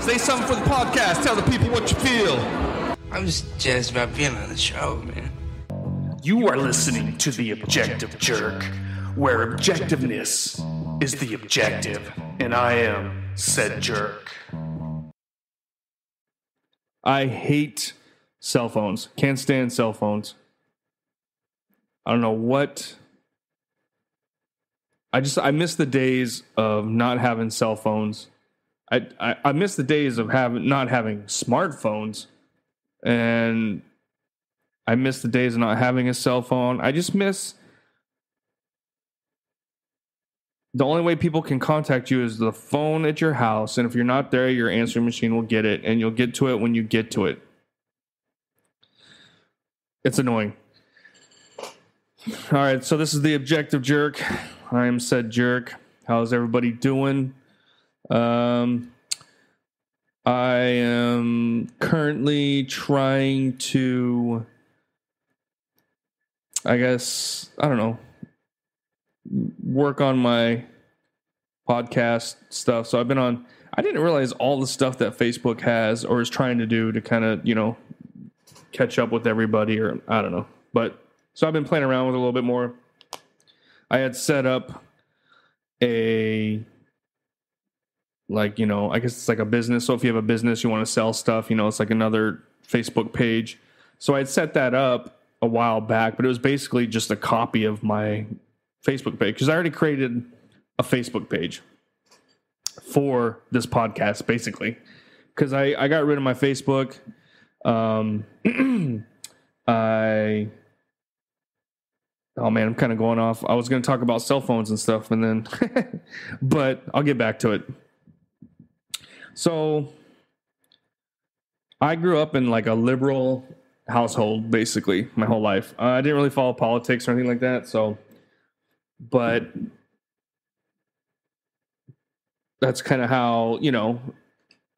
Say something for the podcast. Tell the people what you feel. I'm just jazzed about being on the show, man. You are listening to The Objective Jerk, where objectiveness is the objective, and I am said jerk. I hate cell phones. Can't stand cell phones. I don't know what. I miss the days of not having cell phones. I miss the days of not having smartphones, and I miss the days of not having a cell phone. I just miss the only way people can contact you is the phone at your house, and if you're not there, your answering machine will get it, and you'll get to it when you get to it. It's annoying. All right, so this is The Objective Jerk. I am said jerk. How's everybody doing? I am currently trying to, work on my podcast stuff. So I didn't realize all the stuff that Facebook has or is trying to do to kind of, catch up with everybody, or I don't know. But so I've been playing around with it a little bit more. I had set up I guess it's like a business. So if you have a business, you want to sell stuff, it's like another Facebook page. So I had set that up a while back, but it was basically just a copy of my Facebook page because I already created a Facebook page for this podcast, basically, because I got rid of my Facebook. Oh man, I'm kind of going off. I was going to talk about cell phones and stuff, and then, but I'll get back to it. So, I grew up in like a liberal household, basically, my whole life. I didn't really follow politics or anything like that. So, but that's kind of how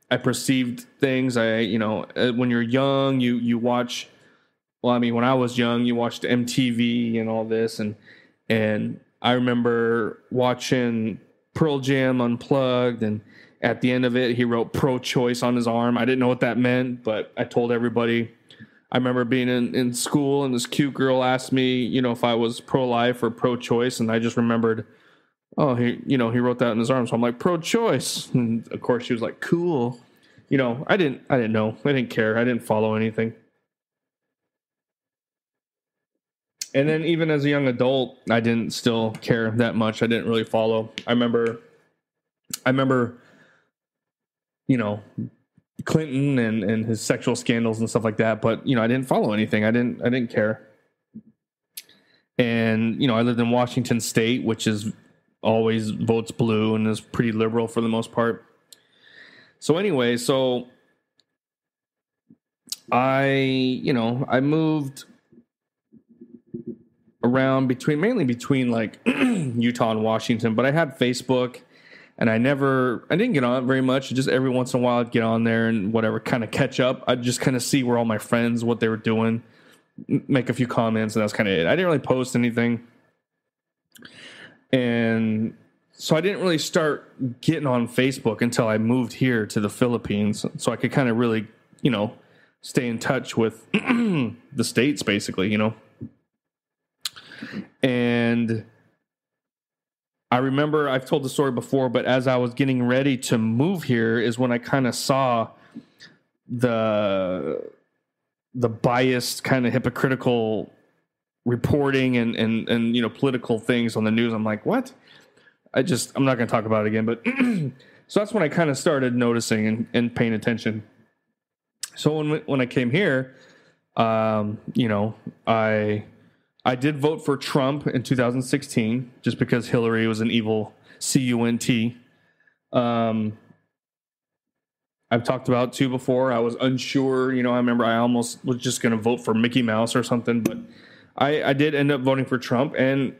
I perceived things. When you're young, you watch. Well, I mean, when I was young, you watched MTV and all this, and I remember watching Pearl Jam Unplugged, and at the end of it, he wrote pro-choice on his arm. I didn't know what that meant, but I told everybody. I remember being in school, and this cute girl asked me, if I was pro-life or pro-choice, and I just remembered, oh, he wrote that in his arm, so I'm like, pro-choice, and of course she was like, cool. I didn't know, I didn't care, I didn't follow anything. And then even as a young adult, I didn't still care that much. I didn't really follow. I remember, Clinton and his sexual scandals and stuff like that. But, I didn't follow anything. I didn't care. And, I lived in Washington State, which is always votes blue and is pretty liberal for the most part. So anyway, I moved around mainly between like Utah and Washington, but I had Facebook, and I didn't get on it very much. Just every once in a while I'd get on there and whatever, kind of catch up. I'd just kind of see where all my friends, what they were doing, make a few comments, and that's kind of it. I didn't really post anything. And so I didn't really start getting on Facebook until I moved here to the Philippines, so I could kind of really, stay in touch with the States, basically, And I remember, I've told the story before, but as I was getting ready to move here is when I kind of saw the biased, kind of hypocritical reporting and political things on the news. I'm like, what? I'm not going to talk about it again, but so that's when I kind of started noticing and paying attention. So when I came here, I did vote for Trump in 2016 just because Hillary was an evil cunt. I've talked about too before. I was unsure. I remember I almost was just going to vote for Mickey Mouse or something, but I did end up voting for Trump, and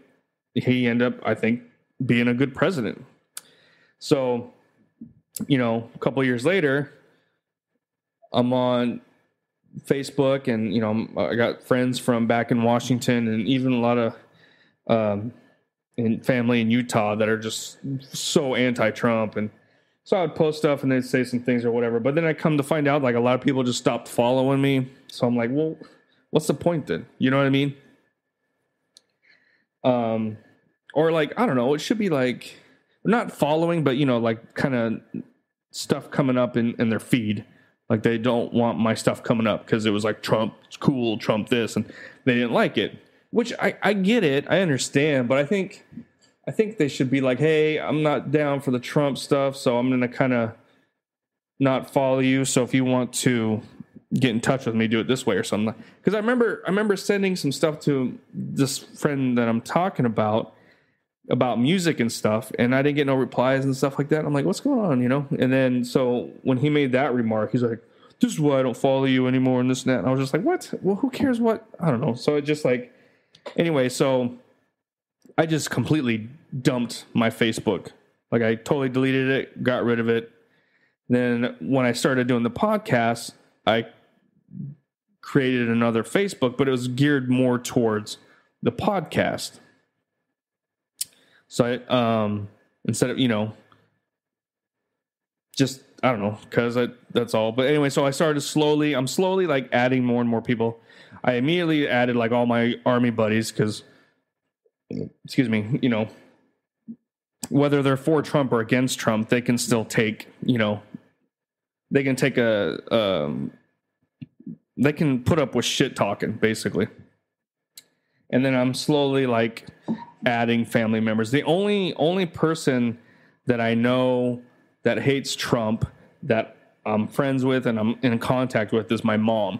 he ended up, I think, being a good president. So, a couple of years later, I'm on Facebook, and I got friends from back in Washington, and even a lot of family in Utah that are just so anti-Trump, and So I would post stuff and they'd say some things or whatever. But then I come to find out, like, a lot of people just stopped following me. So I'm like, well, what's the point then? You know what I mean? Or like, I don't know, it should be like, not following, but, you know, like kind of stuff coming up in their feed. Like they don't want my stuff coming up because it was like Trump, it's cool, Trump this, and they didn't like it. Which I get it, I understand, but I think they should be like, hey, I'm not down for the Trump stuff, so I'm gonna kind of not follow you. So if you want to get in touch with me, do it this way or something. Because I remember sending some stuff to this friend that I'm talking about music and stuff, and I didn't get no replies and stuff like that. I'm like, what's going on, you know? And then so when he made that remark, he's like, this is why I don't follow you anymore and this and that. And I was just like, what? Well, who cares what? I don't know. So it just like, anyway, so I just completely dumped my Facebook. Like I totally deleted it, got rid of it. Then when I started doing the podcast, I created another Facebook, but it was geared more towards the podcast. So I, instead of, you know, just, I don't know, because that's all. But anyway, so I started I'm slowly like adding more and more people. I immediately added like all my army buddies because, excuse me, you know, whether they're for Trump or against Trump, they can still take, you know, they can take they can put up with shit talking, basically. And then I'm slowly like adding family members. The only person that I know that hates Trump that I'm friends with and I'm in contact with is my mom.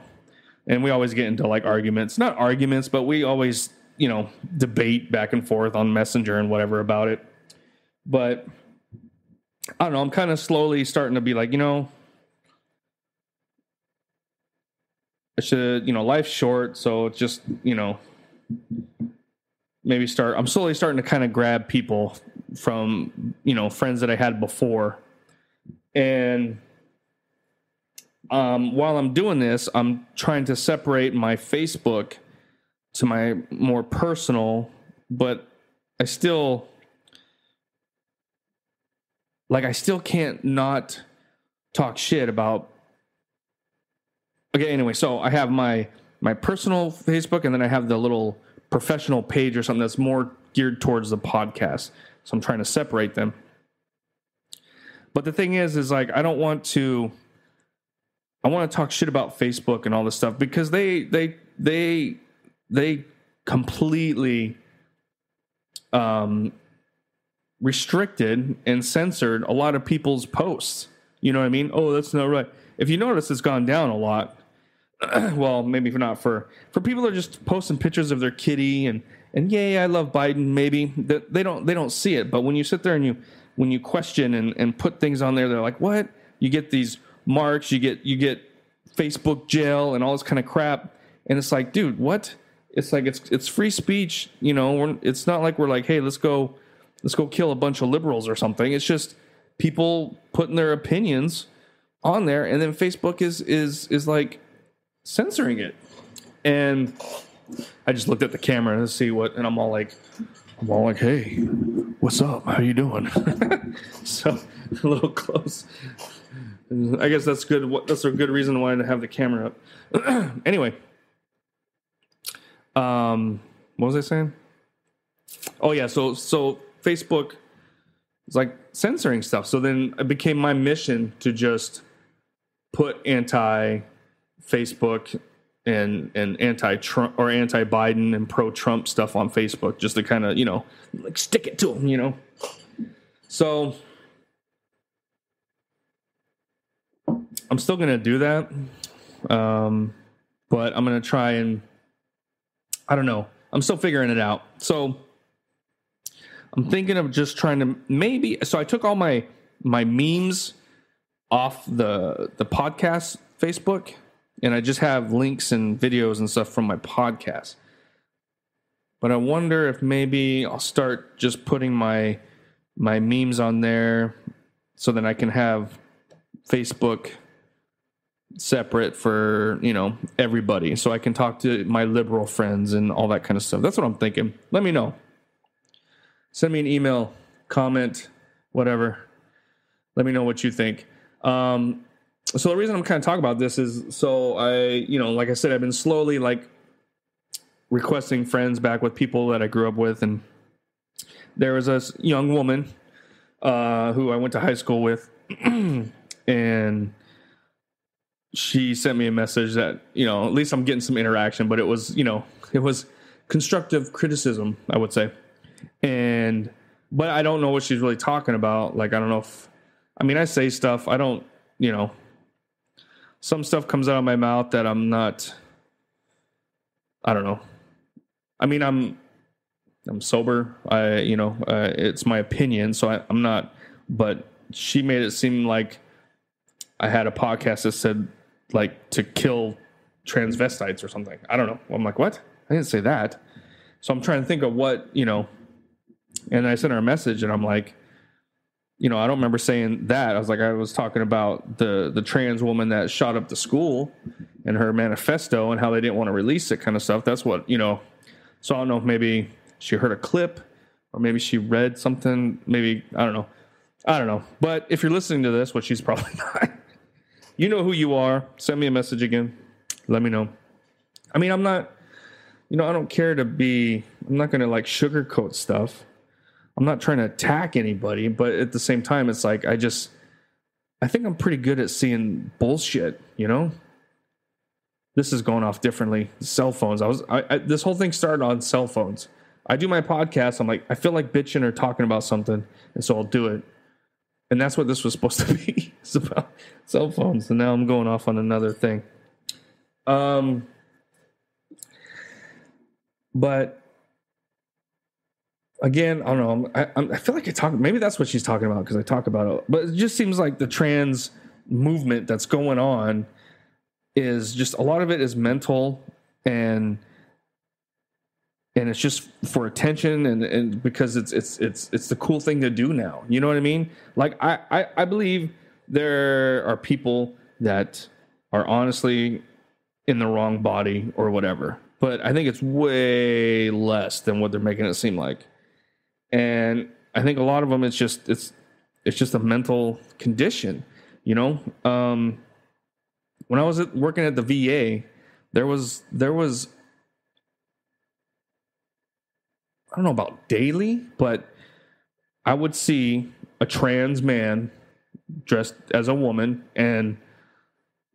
And we always get into like arguments, not arguments, but we always, you know, debate back and forth on Messenger and whatever about it. But I don't know, I'm kind of slowly starting to be like, you know, I should, you know, life's short, so it's just, you know, I'm slowly starting to kind of grab people from, you know, friends that I had before. And while I'm doing this, I'm trying to separate my Facebook to my more personal, but I still can't not talk shit about. Okay, anyway, so I have my personal Facebook, and then I have the little professional page or something that's more geared towards the podcast. So I'm trying to separate them. But the thing is like I want to talk shit about Facebook and all this stuff because they completely restricted and censored a lot of people's posts. You know what I mean? Oh, that's not right. If you notice, it's gone down a lot. Well, maybe not for people that are just posting pictures of their kitty and yay, I love Biden. Maybe they don't see it. But when you sit there and when you question and put things on there, they're like, what? You get these marks, you get Facebook jail and all this kind of crap. And it's like, dude, what? It's like it's free speech. You know, it's not like we're like, hey, let's go kill a bunch of liberals or something. It's just people putting their opinions on there, and then Facebook is like censoring it. And I just looked at the camera to see and I'm all like, hey, what's up? How you doing? So a little close. I guess that's good. That's a good reason why to have the camera up. Anyway, what was I saying? Oh yeah, so Facebook is like censoring stuff. So then it became my mission to just put anti-Facebook and anti-Trump or anti-Biden and pro-Trump stuff on Facebook, just to kind of, you know, like stick it to them, you know. So I'm still gonna do that, but I'm gonna try and I don't know. I'm still figuring it out. So I'm thinking of just trying to maybe. So I took all my memes off the podcast Facebook, and I just have links and videos and stuff from my podcast. But I wonder if maybe I'll start just putting my memes on there, so then I can have Facebook separate for, you know, everybody, so I can talk to my liberal friends and all that kind of stuff. That's what I'm thinking. Let me know. Send me an email, comment, whatever. Let me know what you think. So the reason I'm kind of talking about this is, so I, like I said, I've been slowly like requesting friends back with people that I grew up with. And there was this young woman who I went to high school with. And she sent me a message that, at least I'm getting some interaction, but it was constructive criticism, I would say. But I don't know what she's really talking about. Like, I don't know I say stuff. I don't, some stuff comes out of my mouth that I'm not, I don't know. I'm sober. It's my opinion. So I'm not, but she made it seem like I had a podcast that said like to kill transvestites or something. I don't know. I'm like, what? I didn't say that. So I'm trying to think of what, and I sent her a message and I'm like, I don't remember saying that. I was talking about the trans woman that shot up the school and her manifesto and how they didn't want to release it, kind of stuff. That's what, so I don't know if maybe she heard a clip or maybe she read something. Maybe, I don't know. But if you're listening to this, which she's probably not, you know who you are. Send me a message again. Let me know. I'm not, I don't care I'm not going to like sugarcoat stuff. I'm not trying to attack anybody, but at the same time, it's like, I think I'm pretty good at seeing bullshit, This is going off differently. Cell phones. This whole thing started on cell phones. I do my podcast. I'm like, I feel like bitching or talking about something, and so I'll do it. And that's what this was supposed to be. It's about cell phones. And now I'm going off on another thing. But again, I don't know. I feel like maybe that's what she's talking about because I talk about it. But it just seems like the trans movement that's going on is just, a lot of it is mental and it's just for attention and because it's the cool thing to do now. You know what I mean? Like I believe there are people that are honestly in the wrong body or whatever, but I think it's way less than what they're making it seem like. And I think a lot of them, it's just a mental condition, When I was working at the VA, there was I don't know about daily, but I would see a trans man dressed as a woman, and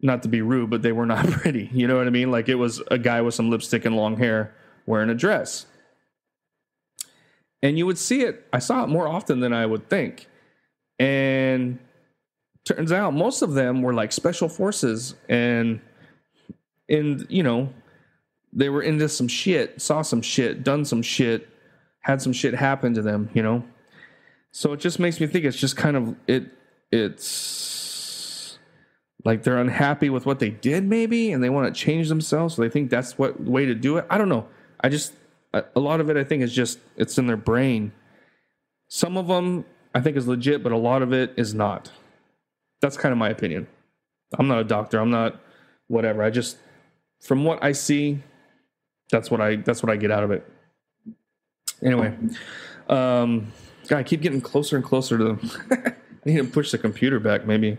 not to be rude, but they were not pretty. You know what I mean? Like, it was a guy with some lipstick and long hair wearing a dress. And you would see it. I saw it more often than I would think. And turns out most of them were like special forces and they were into some shit, saw some shit, done some shit, had some shit happen to them, So it just makes me think it's just kind of, it's like they're unhappy with what they did maybe, and they want to change themselves. So they think that's what way to do it. I don't know. A lot of it, I think, is just, it's in their brain. Some of them I think is legit, but a lot of it is not. That's kind of my opinion. I'm not a doctor. I'm not whatever. From what I see, that's what I get out of it. Anyway, God, I keep getting closer and closer to them. I need to push the computer back, maybe.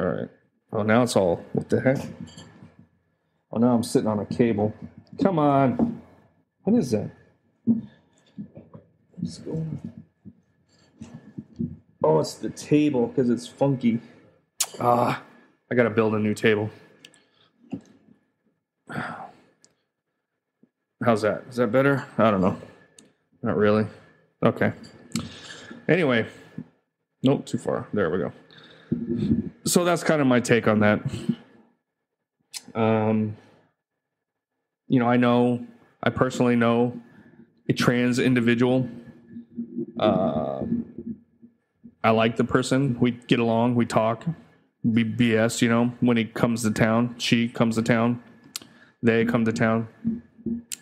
All right. Oh, now it's all, what the heck? Oh, now I'm sitting on a cable. Come on. What is that? What's going on? Oh, it's the table because it's funky. I got to build a new table. How's that? Is that better? I don't know. Not really. Okay. Anyway. Nope, too far. There we go. So that's kind of my take on that. I personally know a trans individual. I like the person. We get along. We talk. We BS, when he comes to town. She comes to town. They come to town.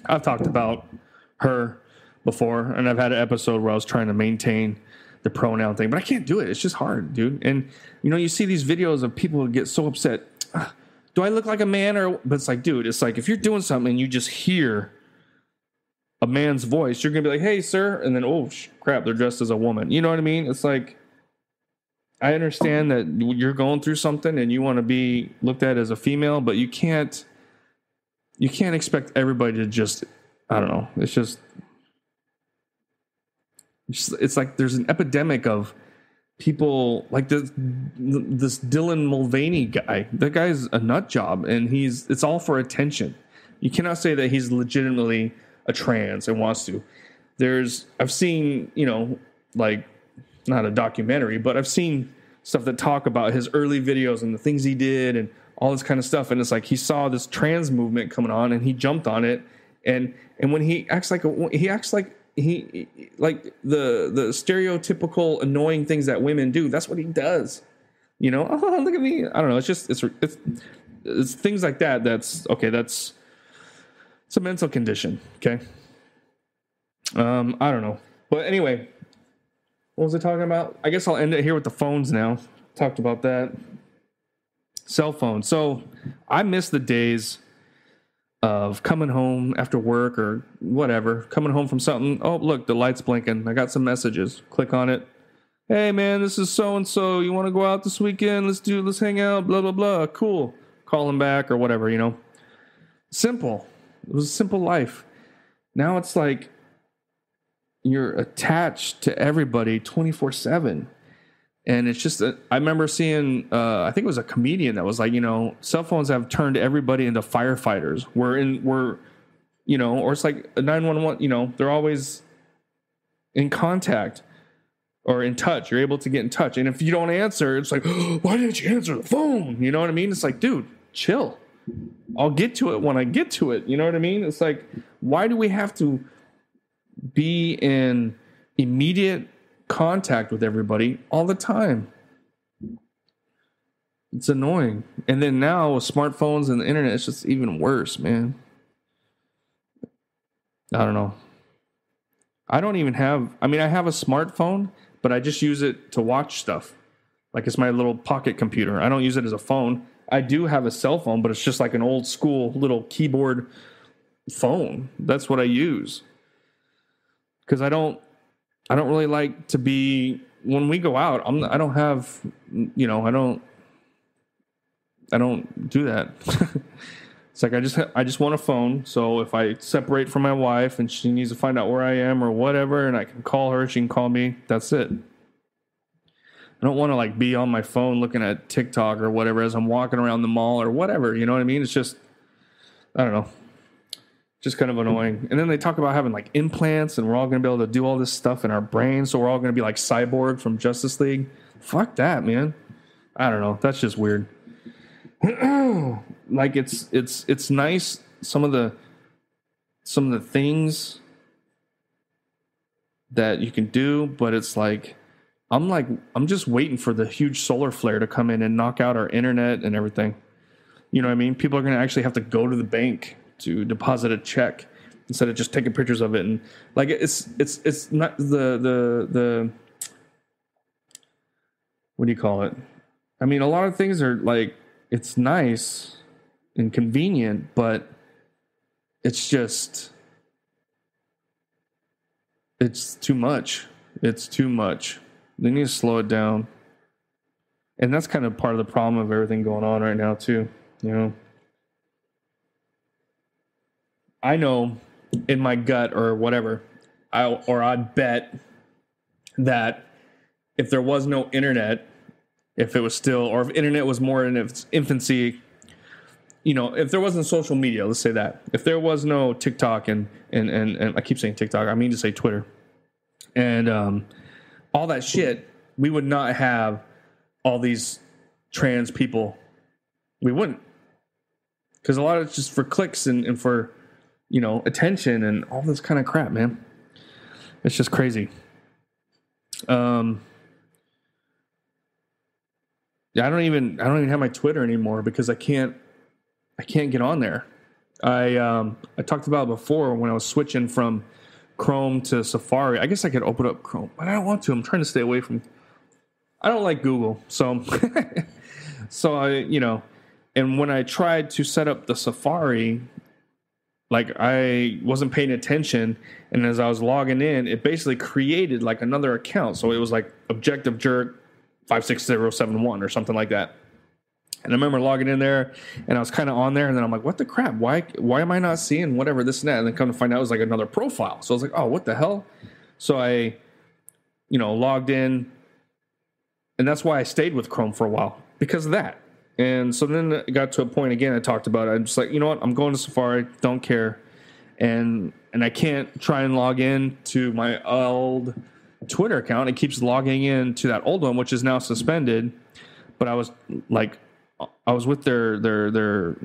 I've talked about her before, and I've had an episode where I was trying to maintain the pronoun thing, but I can't do it. It's just hard, dude. And, you see these videos of people who get so upset. Do I look like a man? But it's like, dude, it's like if you're doing something and you just hear a man's voice, you're gonna be like, "Hey, sir," and then crap, they're dressed as a woman. You know what I mean? It's like, I understand that you're going through something and you want to be looked at as a female, but you can't expect everybody to just, I don't know. It's like there's an epidemic of people like this Dylan Mulvaney guy. That guy's a nut job, and it's all for attention. You cannot say that he's legitimately a trans and wants to. I've seen, like, not a documentary, but I've seen stuff that talk about his early videos and the things he did and all this kind of stuff. And it's like he saw this trans movement coming on and he jumped on it. And when he acts like the stereotypical annoying things that women do, that's what he does. Oh, look at me. I don't know. It's things like that. That's okay. It's a mental condition. Okay. I don't know. But anyway, what was I talking about? I guess I'll end it here with the phones now. Talked about that. Cell phone. So I miss the days of coming home after work or whatever, coming home from something. Oh, look, the light's blinking. I got some messages. Click on it. Hey, man, this is so-and-so. You want to go out this weekend? Let's hang out, blah, blah, blah. Cool. Call him back or whatever, Simple. It was a simple life. Now it's like you're attached to everybody 24/7. And it's just, I remember seeing, I think it was a comedian that was like, cell phones have turned everybody into firefighters. Or it's like a 911, they're always in contact or in touch. You're able to get in touch. And if you don't answer, it's like, why didn't you answer the phone? You know what I mean? It's like, dude, chill. I'll get to it when I get to it. You know what I mean? It's like, why do we have to be in immediate contact with everybody all the time? It's annoying. And then now with smartphones and the internet, it's just even worse, man. I don't know. I have a smartphone, but I just use it to watch stuff. Like, it's my little pocket computer. I don't use it as a phone. I do have a cell phone, but it's just like an old school little keyboard phone. That's what I use. Because I don't really like to be, when we go out, I don't do that. It's like, I just want a phone. So if I separate from my wife and she needs to find out where I am or whatever, and I can call her, she can call me, that's it. I don't want to like be on my phone looking at TikTok or whatever as I'm walking around the mall or whatever. You know what I mean? It's just, I don't know. Just kind of annoying. And then they talk about having like implants and we're all going to be able to do all this stuff in our brains. So we're all going to be like Cyborg from Justice League. Fuck that, man. I don't know. That's just weird. Like it's nice. Some of the things that you can do, but it's like, I'm just waiting for the huge solar flare to come in and knock out our internet and everything. You know what I mean? People are going to actually have to go to the bank to deposit a check instead of just taking pictures of it. And like, it's not the what do you call it? I mean, a lot of things are like, it's nice and convenient, but it's too much. It's too much. They need to slow it down. And that's kind of part of the problem of everything going on right now too, I know in my gut or whatever, I'd bet that if there was no internet, if it was still, or if internet was more in its infancy, if there wasn't social media, let's say that, if there was no TikTok and I keep saying TikTok, I mean to say Twitter, and all that shit, we would not have all these trans people. We wouldn't, because a lot of it's just for clicks and for attention and all this kind of crap, man. It's just crazy. Yeah, I don't even have my Twitter anymore because I can't get on there. I talked about it before when I was switching from Chrome to Safari. I guess I could open up Chrome, but I don't want to. I'm trying to stay away from. I don't like Google, so so I and when I tried to set up the Safari, like I wasn't paying attention, and as I was logging in, it basically created like another account. So it was like Objective Jerk 56071 or something like that. And I remember logging in there, and I was kind of on there, and then I'm like, what the crap? Why am I not seeing whatever this and that? And then come to find out it was like another profile. So I was like, oh, what the hell? So I, logged in, and that's why I stayed with Chrome for a while, because of that. And so then it got to a point again, I talked about it. I'm just like, you know what? I'm going to Safari, don't care. And I can't try and log in to my old Twitter account. It keeps logging in to that old one, which is now suspended. But I was with their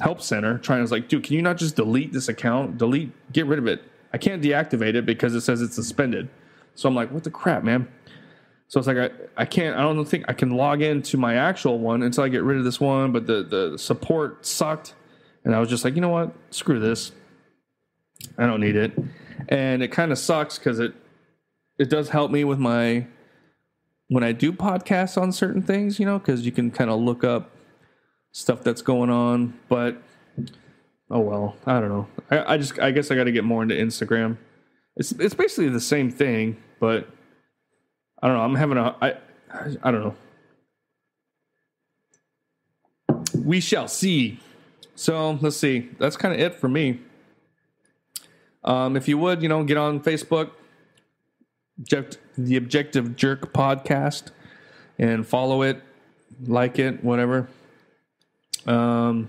help center trying to, was like, dude, can you not just delete this account? Get rid of it. I can't deactivate it because it says it's suspended. So I'm like, what the crap, man? So it's like, I don't think I can log into my actual one until I get rid of this one. But the support sucked. And I was just like, you know what? Screw this. I don't need it. And it kind of sucks because it does help me with when I do podcasts on certain things, because you can kind of look up stuff that's going on. But, oh well, I don't know. I guess I got to get more into Instagram. It's basically the same thing, but I don't know. I'm having I don't know. We shall see. So let's see. That's kind of it for me. If you would, get on Facebook, the Objective Jerk podcast, and follow it, like it, whatever. So I'm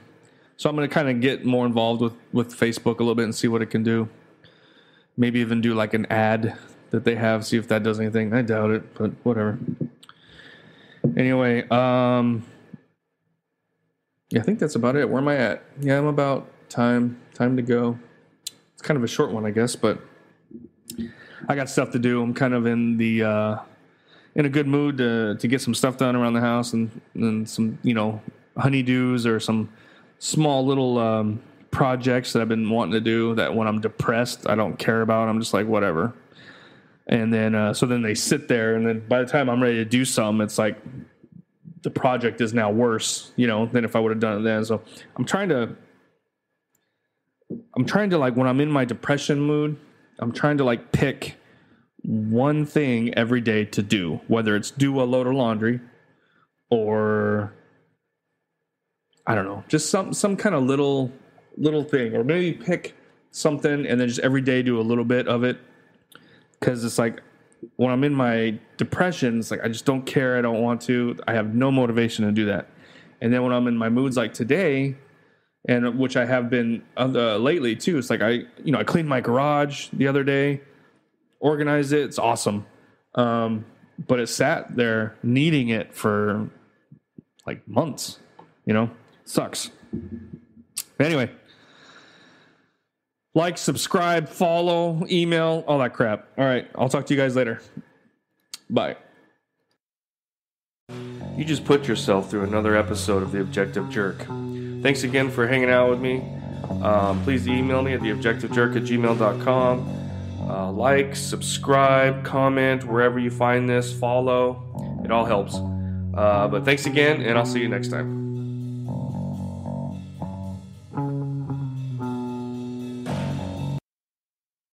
going to kind of get more involved with Facebook a little bit and see what it can do. Maybe even do like an ad that they have, see if that does anything. I doubt it, but whatever. Anyway, yeah, I think that's about it. Where am I at? Yeah, I'm about time to go. It's kind of a short one, I guess, but I got stuff to do. I'm kind of in a good mood to get some stuff done around the house and some, honeydews or some small little projects that I've been wanting to do that when I'm depressed, I don't care about. I'm just like, whatever. And then, so then they sit there, and then by the time I'm ready to do something, it's like the project is now worse, than if I would have done it then. So I'm trying to like, when I'm in my depression mood, I'm trying to like pick one thing every day to do, whether it's do a load of laundry or I don't know, just some kind of little thing, or maybe pick something and then just every day do a little bit of it. Because it's like when I'm in my depression, it's like I just don't care. I don't want to. I have no motivation to do that. And then when I'm in my moods like today, and which I have been lately too, it's like I cleaned my garage the other day, organized it. It's awesome. But it sat there needing it for like months. Sucks. Anyway. Like, subscribe, follow, email, all that crap. All right, I'll talk to you guys later. Bye. You just put yourself through another episode of The Objective Jerk. Thanks again for hanging out with me. Please email me at theobjectivejerk@gmail.com. Like, subscribe, comment, wherever you find this, follow. It all helps. But thanks again, and I'll see you next time.